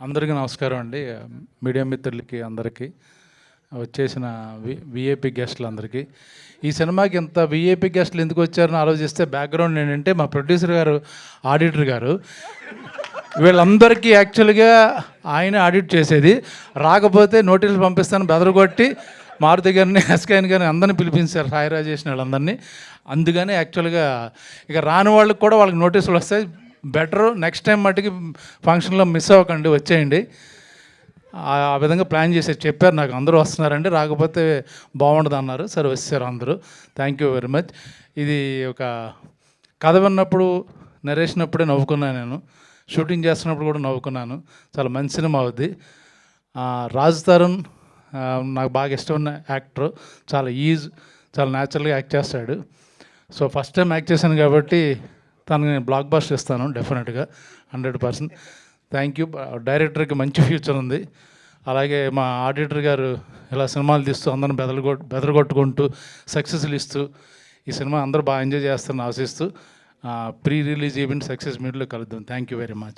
అందరికీ నమస్కారం అండి. మీడియా మిత్రులకి అందరికీ, వచ్చేసిన విఐపి గెస్టులందరికీ. ఈ సినిమాకి ఇంత విఐపి గెస్టులు ఎందుకు వచ్చారని ఆలోచిస్తే బ్యాక్గ్రౌండ్ ఏంటంటే మా ప్రొడ్యూసర్ గారు, ఆడిటర్ గారు, వీళ్ళందరికీ యాక్చువల్గా ఆయన ఆడిట్ చేసేది. రాకపోతే నోటీసులు పంపిస్తాను బెదరగొట్టి మారుతి గారిని, ఎస్కేఎన్ గారిని అందరినీ పిలిపించారు, సాయి రాజేష్ వాళ్ళందరినీ. అందుకని యాక్చువల్గా ఇక రాని వాళ్ళకి కూడా వాళ్ళకి నోటీసులు వస్తాయి. బెటరు నెక్స్ట్ టైం మట్టుకి ఫంక్షన్లో మిస్ అవ్వకండి, వచ్చేయండి. ఆ విధంగా ప్లాన్ చేసి చెప్పారు నాకు. అందరూ వస్తున్నారండి, రాకపోతే బాగుండదు అన్నారు. సరే వచ్చారు అందరూ. Thank you very much. ఇది ఒక కథ విన్నప్పుడు, నరేసినప్పుడే నవ్వుకున్నాను నేను. షూటింగ్ చేస్తున్నప్పుడు కూడా నవ్వుకున్నాను. చాలా మంచి సినిమా అవుద్ది. రాజ్ తరుణ్ నాకు బాగా ఇష్టమైన యాక్టర్. చాలా న్యాచురల్గా యాక్ట్ చేస్తాడు. సో ఫస్ట్ టైం యాక్ట్ చేశాను కాబట్టి తనకి నేను బ్లాక్ బస్టర్ ఇస్తాను డెఫినెట్గా, 100%. Thank you. డైరెక్టర్కి మంచి ఫ్యూచర్ ఉంది. అలాగే మా ఆడిటర్ గారు ఇలా సినిమాలు తీస్తూ అందరిని బెదరగొట్టుకుంటూ సక్సెస్లు ఇస్తూ ఈ సినిమా అందరూ బాగా ఎంజాయ్ చేస్తారని ఆశిస్తూ ప్రీ రిలీజ్ ఈవెంట్ సక్సెస్ మీట్లో కలుద్దాం. Thank you very much.